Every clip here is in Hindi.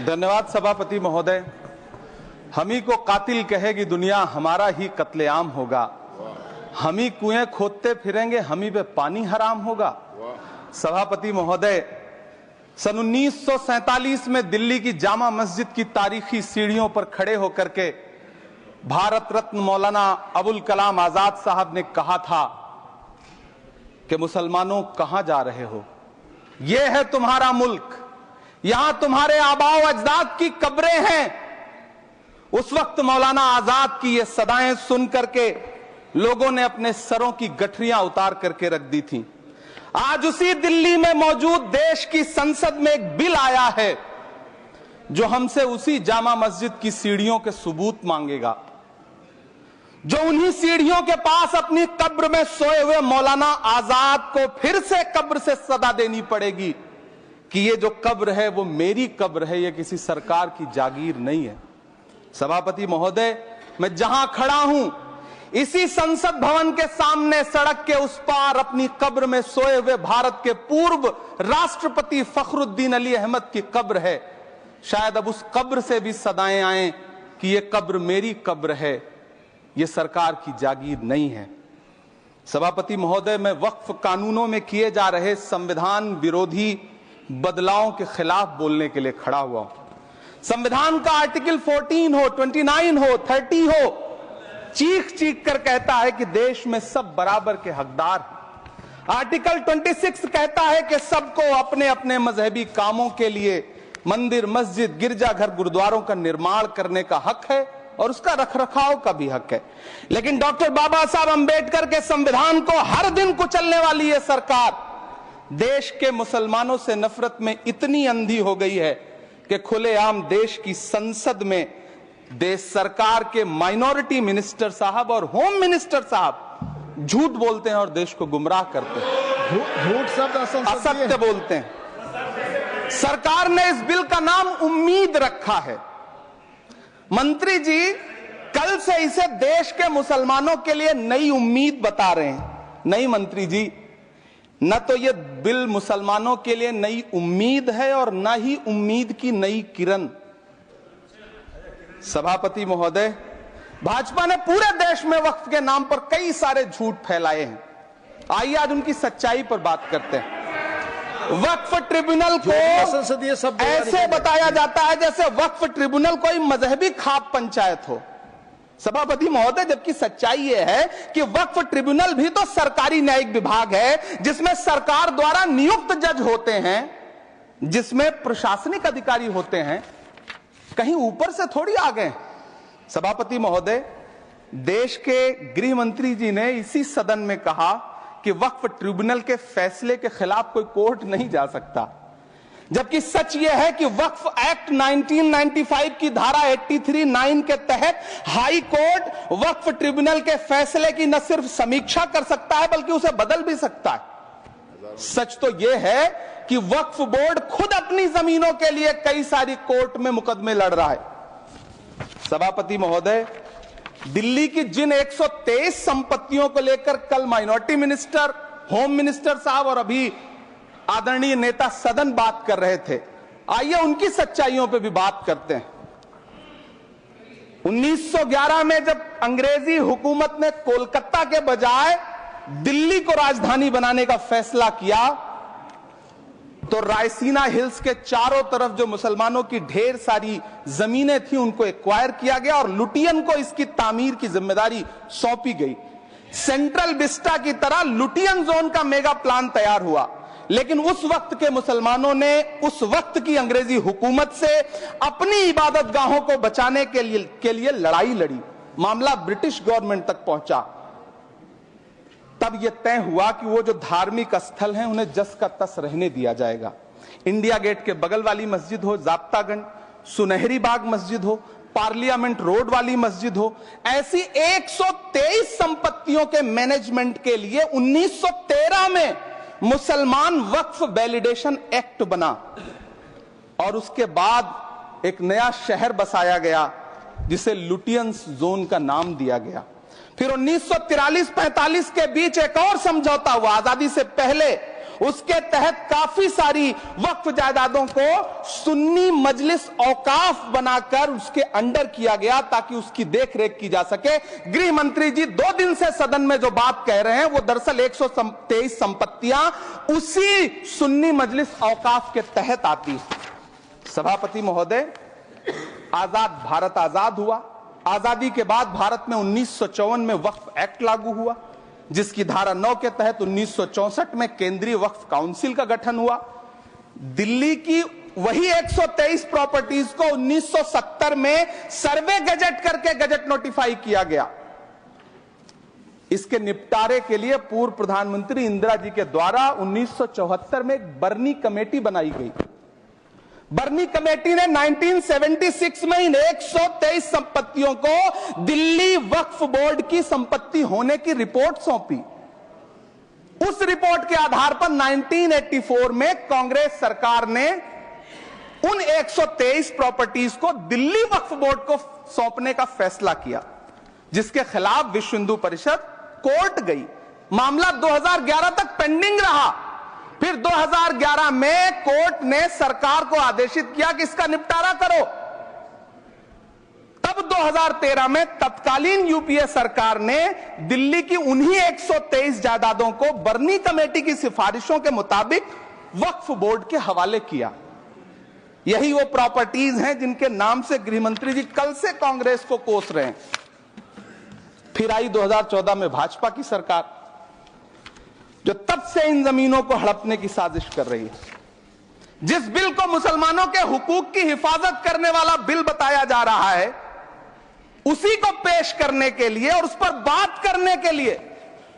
धन्यवाद सभापति महोदय। हम ही को कातिल कहेगी दुनिया, हमारा ही कत्लेआम होगा। हम ही कुएं खोदते फिरेंगे, हम ही पे पानी हराम होगा। सभापति महोदय, सन 1947 में दिल्ली की जामा मस्जिद की तारीखी सीढ़ियों पर खड़े होकर के भारत रत्न मौलाना अबुल कलाम आजाद साहब ने कहा था कि मुसलमानों कहां जा रहे हो, यह है तुम्हारा मुल्क, यहां तुम्हारे आबाओ अजदाद की कब्रें हैं। उस वक्त मौलाना आजाद की ये सदाएं सुन करके लोगों ने अपने सरों की गठरियां उतार करके रख दी थी। आज उसी दिल्ली में मौजूद देश की संसद में एक बिल आया है जो हमसे उसी जामा मस्जिद की सीढ़ियों के सबूत मांगेगा, जो उन्हीं सीढ़ियों के पास अपनी कब्र में सोए हुए मौलाना आजाद को फिर से कब्र से सदा देनी पड़ेगी कि ये जो कब्र है वो मेरी कब्र है, ये किसी सरकार की जागीर नहीं है। सभापति महोदय, मैं जहां खड़ा हूं इसी संसद भवन के सामने सड़क के उस पार अपनी कब्र में सोए हुए भारत के पूर्व राष्ट्रपति फखरुद्दीन अली अहमद की कब्र है। शायद अब उस कब्र से भी सदाएं आए कि ये कब्र मेरी कब्र है, ये सरकार की जागीर नहीं है। सभापति महोदय, मैं वक्फ कानूनों में किए जा रहे संविधान विरोधी बदलावों के खिलाफ बोलने के लिए खड़ा हुआ हूं। संविधान का आर्टिकल 14 हो, 29 हो, 30 हो, चीख चीख कर कहता है कि देश में सब बराबर के हकदार हैं। आर्टिकल 26 कहता है कि सबको अपने अपने मजहबी कामों के लिए मंदिर, मस्जिद, गिरजाघर, गुरुद्वारों का निर्माण करने का हक है और उसका रखरखाव का भी हक है। लेकिन डॉक्टर बाबा साहब अंबेडकर के संविधान को हर दिन कुचलने वाली यह सरकार देश के मुसलमानों से नफरत में इतनी अंधी हो गई है कि खुलेआम देश की संसद में देश सरकार के माइनॉरिटी मिनिस्टर साहब और होम मिनिस्टर साहब झूठ बोलते हैं और देश को गुमराह करते हैं। झूठ शब्द असत्य बोलते हैं। सरकार ने इस बिल का नाम उम्मीद रखा है। मंत्री जी कल से इसे देश के मुसलमानों के लिए नई उम्मीद बता रहे हैं। नहीं मंत्री जी, न तो यह बिल मुसलमानों के लिए नई उम्मीद है और न ही उम्मीद की नई किरण। सभापति महोदय, भाजपा ने पूरे देश में वक्फ के नाम पर कई सारे झूठ फैलाए हैं। आइए आज उनकी सच्चाई पर बात करते हैं। वक्फ ट्रिब्यूनल को ऐसे बताया जाता है जैसे वक्फ ट्रिब्यूनल कोई मजहबी खाप पंचायत हो। सभापति महोदय, जबकि सच्चाई यह है कि वक्फ ट्रिब्यूनल भी तो सरकारी न्यायिक विभाग है जिसमें सरकार द्वारा नियुक्त जज होते हैं, जिसमें प्रशासनिक अधिकारी होते हैं, कहीं ऊपर से थोड़ी आ गए। सभापति महोदय, देश के गृह मंत्री जी ने इसी सदन में कहा कि वक्फ ट्रिब्यूनल के फैसले के खिलाफ कोई कोर्ट नहीं जा सकता, जबकि सच यह है कि वक्फ एक्ट 1995 की धारा 83(9) के तहत हाई कोर्ट वक्फ ट्रिब्यूनल के फैसले की न सिर्फ समीक्षा कर सकता है बल्कि उसे बदल भी सकता है। सच तो यह है कि वक्फ बोर्ड खुद अपनी जमीनों के लिए कई सारी कोर्ट में मुकदमे लड़ रहा है। सभापति महोदय, दिल्ली की जिन 123 संपत्तियों को लेकर कल माइनॉरिटी मिनिस्टर, होम मिनिस्टर साहब और अभी आदरणीय नेता सदन बात कर रहे थे, आइए उनकी सच्चाइयों पे भी बात करते हैं। 1911 में जब अंग्रेजी हुकूमत ने कोलकाता के बजाय दिल्ली को राजधानी बनाने का फैसला किया तो रायसीना हिल्स के चारों तरफ जो मुसलमानों की ढेर सारी जमीनें थी उनको एक्वायर किया गया और लुटियन को इसकी तामीर की जिम्मेदारी सौंपी गई। सेंट्रल विस्टा की तरह लुटियन जोन का मेगा प्लान तैयार हुआ, लेकिन उस वक्त के मुसलमानों ने उस वक्त की अंग्रेजी हुकूमत से अपनी इबादत गाहों को बचाने के लिए लड़ाई लड़ी। मामला ब्रिटिश गवर्नमेंट तक पहुंचा। तब यह तय हुआ कि वो जो धार्मिक स्थल हैं उन्हें जस का तस रहने दिया जाएगा। इंडिया गेट के बगल वाली मस्जिद हो, जाप्तागंज, सुनहरी बाग मस्जिद हो, पार्लियामेंट रोड वाली मस्जिद हो, ऐसी 123 संपत्तियों के मैनेजमेंट के लिए 1913 में मुसलमान वक्फ वैलिडेशन एक्ट बना और उसके बाद एक नया शहर बसाया गया जिसे लुटियंस जोन का नाम दिया गया। फिर 1943-45 के बीच एक और समझौता हुआ आजादी से पहले। उसके तहत काफी सारी वक्फ जायदादों को सुन्नी मजलिस औकाफ बनाकर उसके अंडर किया गया ताकि उसकी देखरेख की जा सके। गृह मंत्री जी 2 दिन से सदन में जो बात कह रहे हैं वो दरअसल 123 संपत्तियां उसी सुन्नी मजलिस औकाफ के तहत आती। सभापति महोदय, आजाद भारत आजाद हुआ। आजादी के बाद भारत में 1954 में वक्फ एक्ट लागू हुआ, जिसकी धारा 9 के तहत 1964 में केंद्रीय वक्फ काउंसिल का गठन हुआ। दिल्ली की वही 123 प्रॉपर्टीज को 1970 में सर्वे गजट करके गजट नोटिफाई किया गया। इसके निपटारे के लिए पूर्व प्रधानमंत्री इंदिरा जी के द्वारा 1974 में एक बर्नी कमेटी बनाई गई। बर्नी कमेटी ने 1976 में इन 123 संपत्तियों को दिल्ली वक्फ बोर्ड की संपत्ति होने की रिपोर्ट सौंपी। उस रिपोर्ट के आधार पर 1984 में कांग्रेस सरकार ने उन 123 प्रॉपर्टीज को दिल्ली वक्फ बोर्ड को सौंपने का फैसला किया, जिसके खिलाफ विश्व हिंदू परिषद कोर्ट गई। मामला 2011 तक पेंडिंग रहा। फिर 2011 में कोर्ट ने सरकार को आदेशित किया कि इसका निपटारा करो। तब 2013 में तत्कालीन यूपीए सरकार ने दिल्ली की उन्हीं 123 जायदादों को बर्नी कमेटी की सिफारिशों के मुताबिक वक्फ बोर्ड के हवाले किया। यही वो प्रॉपर्टीज हैं जिनके नाम से गृहमंत्री जी कल से कांग्रेस को कोस रहे हैं। फिर आई 2014 में भाजपा की सरकार, जो तब से इन जमीनों को हड़पने की साजिश कर रही है। जिस बिल को मुसलमानों के हुकूक की हिफाजत करने वाला बिल बताया जा रहा है, उसी को पेश करने के लिए और उस पर बात करने के लिए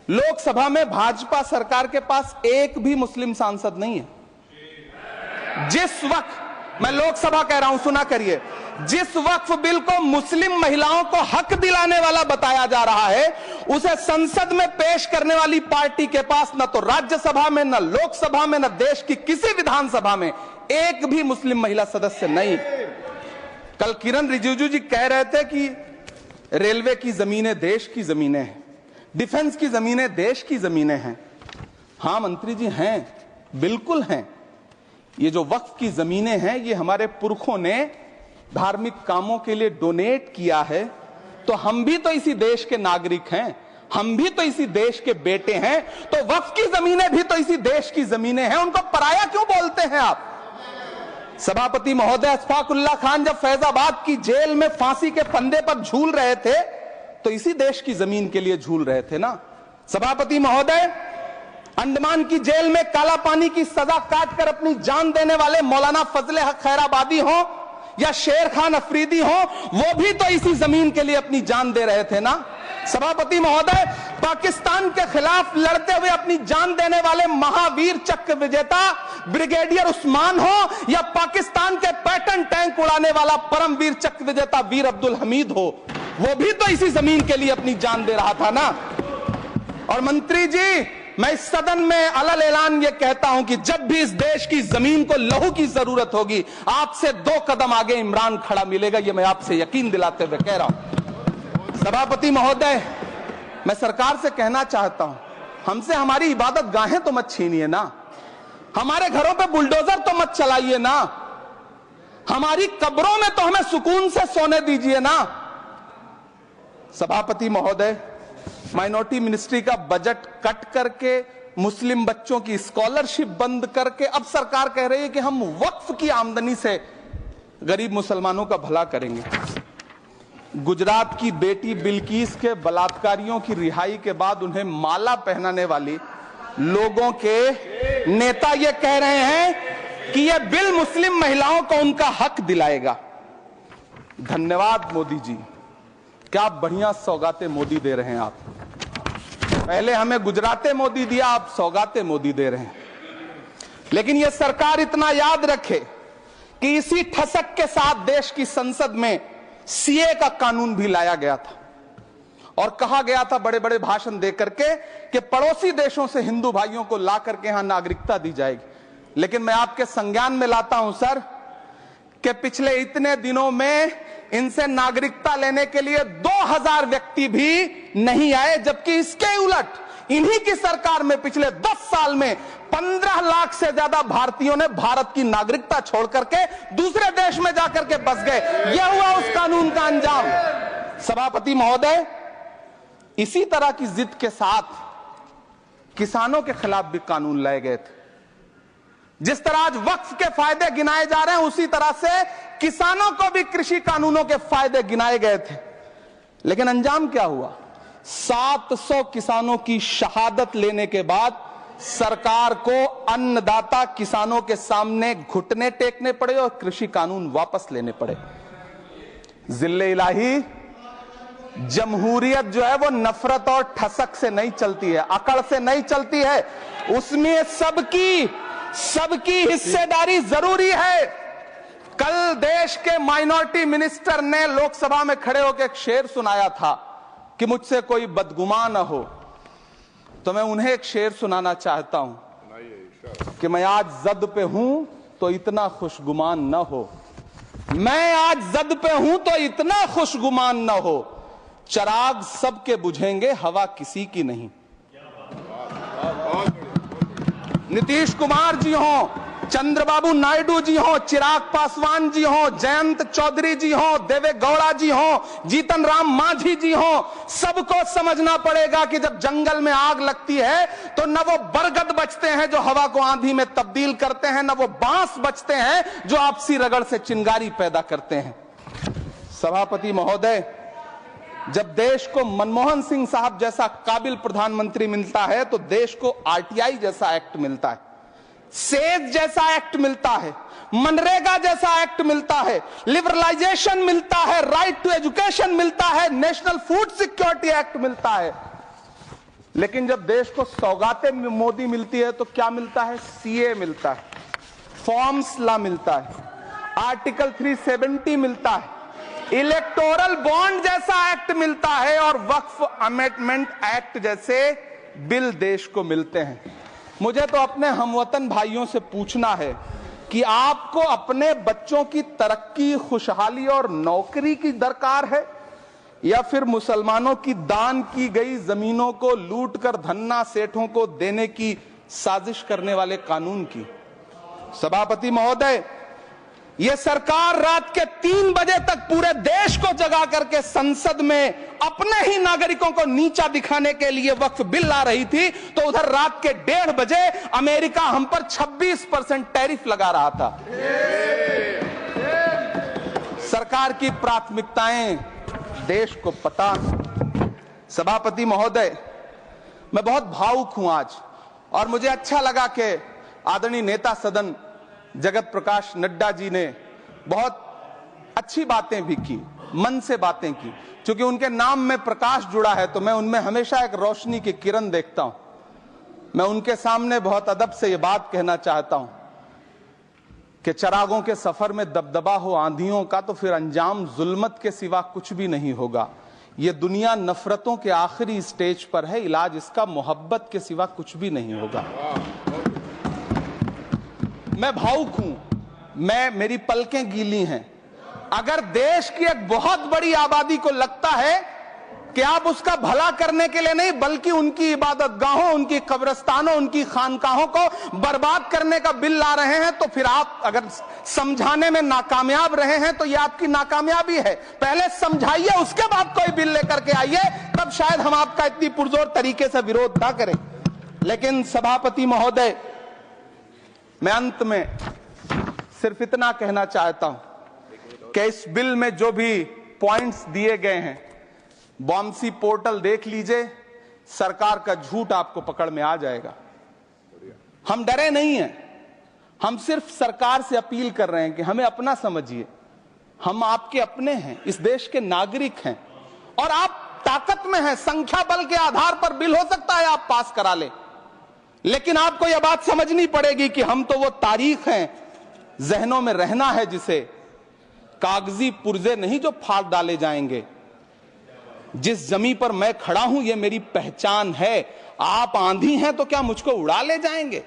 लोकसभा में भाजपा सरकार के पास एक भी मुस्लिम सांसद नहीं है। जिस वक्त, मैं लोकसभा कह रहा हूं, सुना करिए, जिस वक्फ बिल को मुस्लिम महिलाओं को हक दिलाने वाला बताया जा रहा है, उसे संसद में पेश करने वाली पार्टी के पास न तो राज्यसभा में, न लोकसभा में, न देश की किसी विधानसभा में एक भी मुस्लिम महिला सदस्य नहीं। कल किरण रिजिजू जी कह रहे थे कि रेलवे की जमीनें देश की जमीनें हैं, डिफेंस की जमीनें देश की जमीनें हैं। हां मंत्री जी, हैं, बिल्कुल हैं। ये जो वक्फ की जमीनें हैं, ये हमारे पुरखों ने धार्मिक कामों के लिए डोनेट किया है, तो हम भी तो इसी देश के नागरिक हैं, हम भी तो इसी देश के बेटे हैं, तो वक्फ की जमीनें भी तो इसी देश की जमीनें हैं। उनको पराया क्यों बोलते हैं आप? सभापति महोदय, अशफाकुल्ला खान जब फैजाबाद की जेल में फांसी के फंदे पर झूल रहे थे, तो इसी देश की जमीन के लिए झूल रहे थे ना। सभापति महोदय, अंडमान की जेल में काला पानी की सजा काटकर अपनी जान देने वाले मौलाना फजले हक खैराबादी हो या शेर खान अफरीदी हो, वो भी तो इसी जमीन के लिए अपनी जान दे रहे थे ना। सभापति महोदय, पाकिस्तान के खिलाफ लड़ते हुए अपनी जान देने वाले महावीर चक्र विजेता ब्रिगेडियर उस्मान हो या पाकिस्तान के पैटर्न टैंक उड़ाने वाला परमवीर चक्र विजेता वीर अब्दुल हमीद हो, वो भी तो इसी जमीन के लिए अपनी जान दे रहा था ना। और मंत्री जी, मैं इस सदन में अलल ऐलान ये कहता हूं कि जब भी इस देश की जमीन को लहू की जरूरत होगी, आपसे 2 कदम आगे इमरान खड़ा मिलेगा। ये मैं आपसे यकीन दिलाते हुए कह रहा हूं। सभापति महोदय, मैं सरकार से कहना चाहता हूं, हमसे हमारी इबादत गाहें तो मत छीनिए ना, हमारे घरों पे बुलडोजर तो मत चलाइए ना, हमारी कब्रों में तो हमें सुकून से सोने दीजिए ना। सभापति महोदय, माइनॉरिटी मिनिस्ट्री का बजट कट करके, मुस्लिम बच्चों की स्कॉलरशिप बंद करके अब सरकार कह रही है कि हम वक्फ की आमदनी से गरीब मुसलमानों का भला करेंगे। गुजरात की बेटी बिल्किस के बलात्कारियों की रिहाई के बाद उन्हें माला पहनाने वाली लोगों के नेता ये कह रहे हैं कि यह बिल मुस्लिम महिलाओं को उनका हक दिलाएगा। धन्यवाद मोदी जी, क्या बढ़िया सौगातें मोदी दे रहे हैं आप। पहले हमें गुजराते मोदी दिया, आप सौगाते मोदी दे रहे हैं। लेकिन यह सरकार इतना याद रखे कि इसी ठसक के साथ देश की संसद में सीए का कानून भी लाया गया था और कहा गया था बड़े बड़े भाषण देकर के कि पड़ोसी देशों से हिंदू भाइयों को ला करके यहां नागरिकता दी जाएगी। लेकिन मैं आपके संज्ञान में लाता हूं सर कि पिछले इतने दिनों में इनसे नागरिकता लेने के लिए 2000 व्यक्ति भी नहीं आए, जबकि इसके उलट इन्हीं की सरकार में पिछले 10 साल में 15 लाख से ज्यादा भारतीयों ने भारत की नागरिकता छोड़ करके दूसरे देश में जाकर के बस गए। यह हुआ उस कानून का अंजाम। सभापति महोदय, इसी तरह की जिद के साथ किसानों के खिलाफ भी कानून लाए गए थे। जिस तरह आज वक्फ के फायदे गिनाए जा रहे हैं, उसी तरह से किसानों को भी कृषि कानूनों के फायदे गिनाए गए थे। लेकिन अंजाम क्या हुआ? 700 किसानों की शहादत लेने के बाद सरकार को अन्नदाता किसानों के सामने घुटने टेकने पड़े और कृषि कानून वापस लेने पड़े। जिल्ले इलाही, जमहूरियत जो है वो नफरत और ठसक से नहीं चलती है, अकड़ से नहीं चलती है, उसमें सबकी हिस्सेदारी जरूरी है। कल देश के माइनॉरिटी मिनिस्टर ने लोकसभा में खड़े होकर एक शेर सुनाया था कि मुझसे कोई बदगुमान न हो, तो मैं उन्हें एक शेर सुनाना चाहता हूं कि मैं आज जद पे हूं तो इतना खुशगुमान न हो, मैं आज जद पे हूं तो इतना खुशगुमान न हो, चराग सबके बुझेंगे हवा किसी की नहीं। नीतीश कुमार जी हो, चंद्रबाबू नायडू जी हो, चिराग पासवान जी हो, जयंत चौधरी जी हो, देवे गौड़ा जी हो, जीतन राम मांझी जी हो, सबको समझना पड़ेगा कि जब जंगल में आग लगती है तो न वो बरगद बचते हैं जो हवा को आंधी में तब्दील करते हैं, न वो बांस बचते हैं जो आपसी रगड़ से चिंगारी पैदा करते हैं। सभापति महोदय, जब देश को मनमोहन सिंह साहब जैसा काबिल प्रधानमंत्री मिलता है तो देश को आरटीआई जैसा एक्ट मिलता है, सेज जैसा एक्ट मिलता है, मनरेगा जैसा एक्ट मिलता है, लिबरलाइजेशन मिलता है, राइट टू एजुकेशन मिलता है, नेशनल फूड सिक्योरिटी एक्ट मिलता है। लेकिन जब देश को सौगातें मोदी मिलती है तो क्या मिलता है? सीए मिलता है, फॉर्म्स लॉ मिलता है, आर्टिकल 370 मिलता है, इलेक्टोरल बॉन्ड जैसा एक्ट मिलता है और वक्फ अमेंडमेंट एक्ट जैसे बिल देश को मिलते हैं। मुझे तो अपने हमवतन भाइयों से पूछना है कि आपको अपने बच्चों की तरक्की, खुशहाली और नौकरी की दरकार है या फिर मुसलमानों की दान की गई जमीनों को लूट कर धन्ना सेठों को देने की साजिश करने वाले कानून की? सभापति महोदय, यह सरकार रात के 3 बजे तक पूरे देश को जगा करके संसद में अपने ही नागरिकों को नीचा दिखाने के लिए वक्फ बिल ला रही थी, तो उधर रात के 1:30 बजे अमेरिका हम पर 26% टैरिफ लगा रहा था। सरकार की प्राथमिकताएं देश को पता। सभापति महोदय, मैं बहुत भावुक हूं आज, और मुझे अच्छा लगा कि आदरणीय नेता सदन जगत प्रकाश नड्डा जी ने बहुत अच्छी बातें भी की, मन से बातें की। क्योंकि उनके नाम में प्रकाश जुड़ा है तो मैं उनमें हमेशा एक रोशनी की किरण देखता हूं। मैं उनके सामने बहुत अदब से ये बात कहना चाहता हूं कि चरागों के सफर में दबदबा हो आंधियों का तो फिर अंजाम जुल्मत के सिवा कुछ भी नहीं होगा। ये दुनिया नफरतों के आखिरी स्टेज पर है, इलाज इसका मोहब्बत के सिवा कुछ भी नहीं होगा। मैं भावुक हूं, मेरी पलकें गीली हैं। अगर देश की एक बहुत बड़ी आबादी को लगता है कि आप उसका भला करने के लिए नहीं बल्कि उनकी इबादतगाहों, उनकी कब्रिस्तानों, उनकी खानकाहों को बर्बाद करने का बिल ला रहे हैं, तो फिर आप अगर समझाने में नाकामयाब रहे हैं तो यह आपकी नाकामयाबी है। पहले समझाइए, उसके बाद कोई बिल लेकर के आइए, तब शायद हम आपका इतनी पुरजोर तरीके से विरोध ना करें। लेकिन सभापति महोदय, मैं अंत में सिर्फ इतना कहना चाहता हूं कि इस बिल में जो भी पॉइंट्स दिए गए हैं, बॉम्सी पोर्टल देख लीजिए, सरकार का झूठ आपको पकड़ में आ जाएगा। हम डरे नहीं हैं, हम सिर्फ सरकार से अपील कर रहे हैं कि हमें अपना समझिए। हम आपके अपने हैं, इस देश के नागरिक हैं और आप ताकत में हैं। संख्या बल के आधार पर बिल हो सकता है आप पास करा ले, लेकिन आपको यह बात समझनी पड़ेगी कि हम तो वो तारीख हैं, जहनों में रहना है जिसे, कागजी पुर्जे नहीं जो फाड़ डाले जाएंगे। जिस जमीन पर मैं खड़ा हूं ये मेरी पहचान है। आप आंधी हैं तो क्या मुझको उड़ा ले जाएंगे?